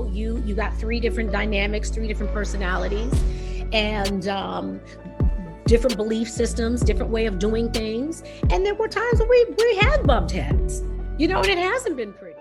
you got three different dynamics, three different personalities, and different belief systems, different way of doing things. And there were times when we had bumped heads, and it hasn't been pretty.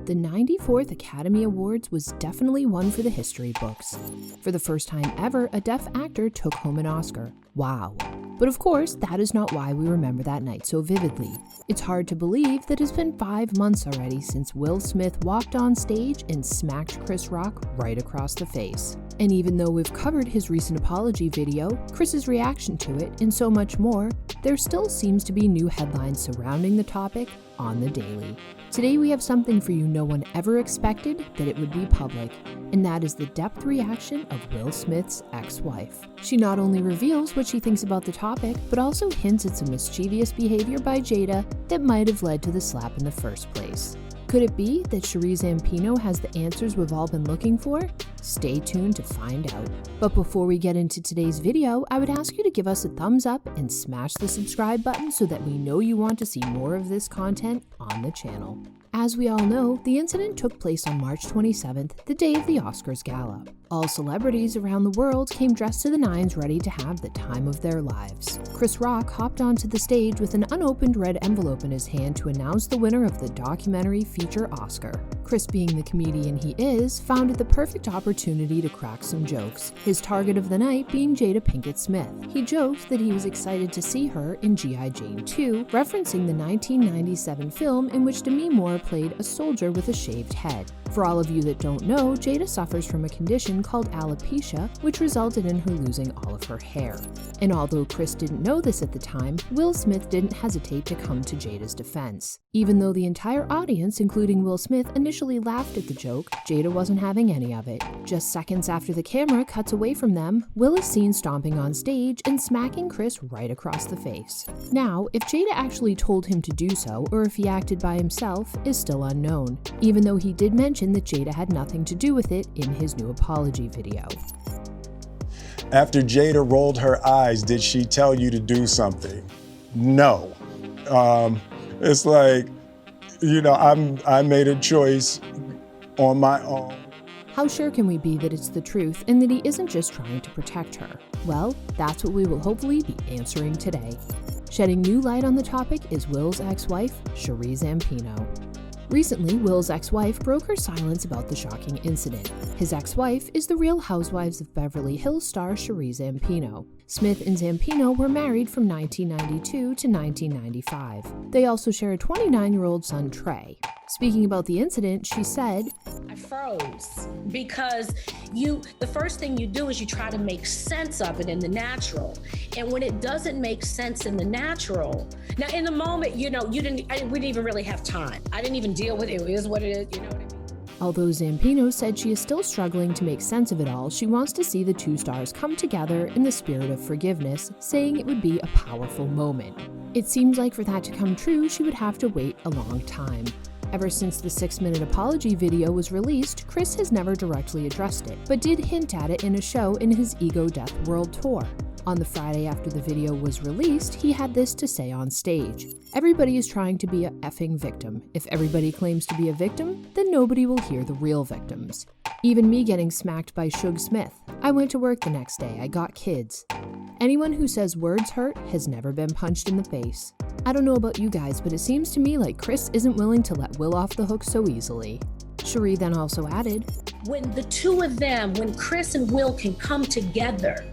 The 94th Academy Awards was definitely one for the history books. For the first time ever, a deaf actor took home an Oscar. Wow. But of course, that is not why we remember that night so vividly. It's hard to believe that it's been 5 months already since Will Smith walked on stage and smacked Chris Rock right across the face. And even though we've covered his recent apology video, Chris's reaction to it, and so much more, there still seems to be new headlines surrounding the topic on the daily. Today we have something for you no one ever expected that it would be public, and that is the depth reaction of Will Smith's ex-wife. She not only reveals what she thinks about the topic, but also hints at some mischievous behavior by Jada that might have led to the slap in the first place. Could it be that Sheree Zampino has the answers we've all been looking for? Stay tuned to find out. But before we get into today's video, I would ask you to give us a thumbs up and smash the subscribe button so that we know you want to see more of this content on the channel. As we all know, the incident took place on March 27th, the day of the Oscars gala. All celebrities around the world came dressed to the nines ready to have the time of their lives. Chris Rock hopped onto the stage with an unopened red envelope in his hand to announce the winner of the documentary feature Oscar. Chris, being the comedian he is, found it the perfect opportunity to crack some jokes, his target of the night being Jada Pinkett Smith. He joked that he was excited to see her in G.I. Jane 2, referencing the 1997 film in which Demi Moore played a soldier with a shaved head. For all of you that don't know, Jada suffers from a condition called alopecia, which resulted in her losing all of her hair. And although Chris didn't know this at the time, Will Smith didn't hesitate to come to Jada's defense. Even though the entire audience, including Will Smith, initially laughed at the joke, Jada wasn't having any of it. Just seconds after the camera cuts away from them, Will is seen stomping on stage and smacking Chris right across the face. Now, if Jada actually told him to do so, or if he acted by himself, is still unknown, even though he did mention that Jada had nothing to do with it in his new apology video. After Jada rolled her eyes, did she tell you to do something? No. It's like, I made a choice on my own. How sure can we be that it's the truth and that he isn't just trying to protect her? Well, that's what we will hopefully be answering today. Shedding new light on the topic is Will's ex-wife, Sheree Zampino. Recently, Will's ex-wife broke her silence about the shocking incident. His ex-wife is the Real Housewives of Beverly Hills star Sheree Zampino. Smith and Zampino were married from 1992 to 1995. They also share a 29-year-old son, Trey. Speaking about the incident, she said, I froze because the first thing you do is you try to make sense of it in the natural. And when it doesn't make sense in the natural, now in the moment, we didn't even really have time. I didn't even deal with it. It is what it is, you know what I mean? Although Zampino said she is still struggling to make sense of it all, she wants to see the two stars come together in the spirit of forgiveness, saying it would be a powerful moment. It seems like for that to come true, she would have to wait a long time. Ever since the 6-minute apology video was released, Chris has never directly addressed it, but did hint at it in a show in his Ego Death World Tour. On the Friday after the video was released, he had this to say on stage. Everybody is trying to be a effing victim. If everybody claims to be a victim, then nobody will hear the real victims. Even me getting smacked by Suge Smith. I went to work the next day, I got kids. Anyone who says words hurt has never been punched in the face. I don't know about you guys, but it seems to me like Chris isn't willing to let Will off the hook so easily. Sheree then also added, when the two of them, when Chris and Will can come together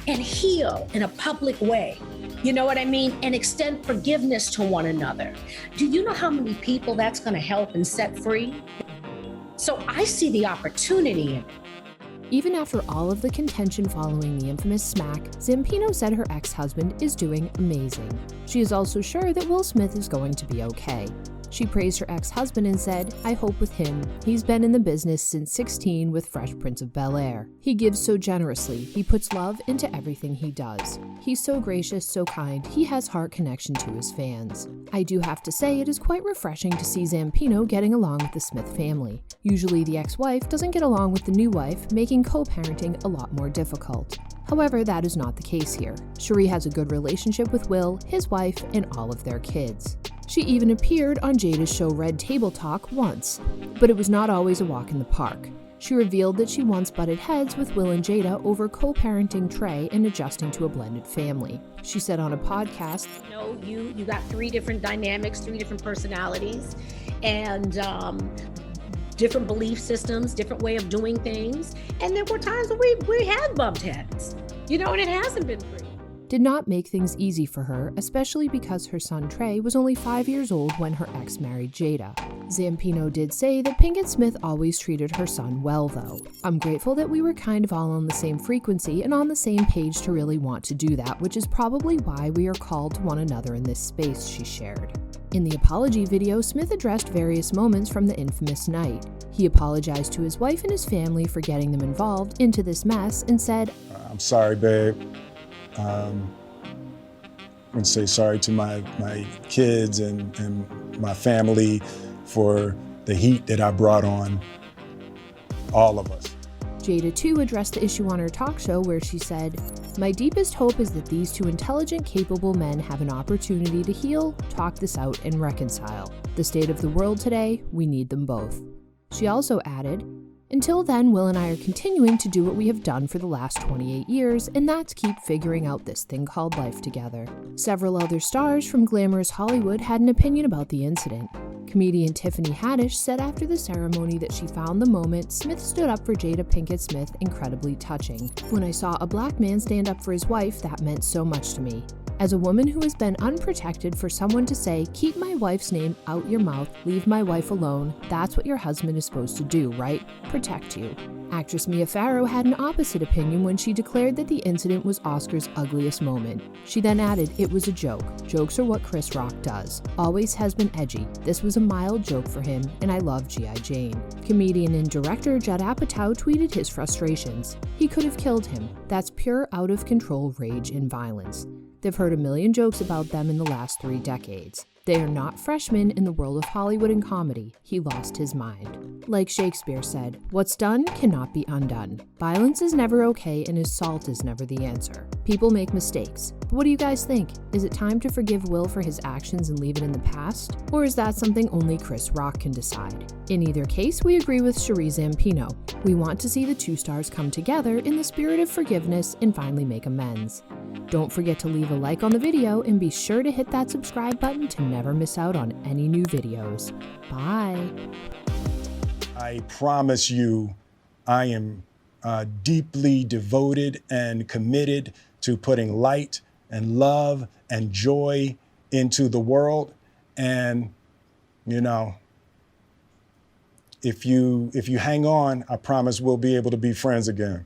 and heal in a public way, you know what I mean, and extend forgiveness to one another, do you know how many people that's going to help and set free? So I see the opportunity in it. Even after all of the contention following the infamous smack, Zampino said her ex-husband is doing amazing. She is also sure that Will Smith is going to be okay. She praised her ex-husband and said, I hope with him. He's been in the business since 16 with Fresh Prince of Bel-Air. He gives so generously. He puts love into everything he does. He's so gracious, so kind. He has heart connection to his fans. I do have to say it is quite refreshing to see Zampino getting along with the Smith family. Usually the ex-wife doesn't get along with the new wife, making co-parenting a lot more difficult. However, that is not the case here. Sheree has a good relationship with Will, his wife, and all of their kids. She even appeared on Jada's show Red Table Talk once, but it was not always a walk in the park. She revealed that she once butted heads with Will and Jada over co-parenting Trey and adjusting to a blended family. She said on a podcast, You got 3 different dynamics, 3 different personalities, and different belief systems, different way of doing things. And there were times when we had bumped heads, and it hasn't been pretty. Did not make things easy for her, especially because her son Trey was only 5 years old when her ex married Jada. Zampino did say that Pinkett Smith always treated her son well, though. I'm grateful that we were kind of all on the same frequency and on the same page to really want to do that, which is probably why we are called to one another in this space, she shared. In the apology video, Smith addressed various moments from the infamous night. He apologized to his wife and his family for getting them involved into this mess and said, I'm sorry, babe. I'm going to say sorry to my kids and my family for the heat that I brought on all of us. Jada, too, addressed the issue on her talk show where she said, "My deepest hope is that these 2 intelligent, capable men have an opportunity to heal, talk this out, and reconcile. The state of the world today, we need them both." She also added, "Until then, Will and I are continuing to do what we have done for the last 28 years, and that's keep figuring out this thing called life together." Several other stars from glamorous Hollywood had an opinion about the incident. Comedian Tiffany Haddish said after the ceremony that she found the moment Smith stood up for Jada Pinkett Smith incredibly touching. "When I saw a black man stand up for his wife, that meant so much to me. As a woman who has been unprotected, for someone to say, 'Keep my wife's name out your mouth, leave my wife alone,' that's what your husband is supposed to do, right? Protect you." Actress Mia Farrow had an opposite opinion when she declared that the incident was Oscar's ugliest moment. She then added, "It was a joke. Jokes are what Chris Rock does. Always has been edgy. This was a mild joke for him, and I love G.I. Jane." Comedian and director Judd Apatow tweeted his frustrations. "He could have killed him. That's pure out-of-control rage and violence. They've heard a million jokes about them in the last 3 decades. They are not freshmen in the world of Hollywood and comedy. He lost his mind." Like Shakespeare said, "What's done cannot be undone. Violence is never okay and assault is never the answer. People make mistakes. But what do you guys think? Is it time to forgive Will for his actions and leave it in the past? Or is that something only Chris Rock can decide?" In either case, we agree with Sheree Zampino. We want to see the 2 stars come together in the spirit of forgiveness and finally make amends. Don't forget to leave a like on the video and be sure to hit that subscribe button to never miss out on any new videos. Bye. I promise you, I am deeply devoted and committed to putting light and love and joy into the world. And, if you hang on, I promise we'll be able to be friends again.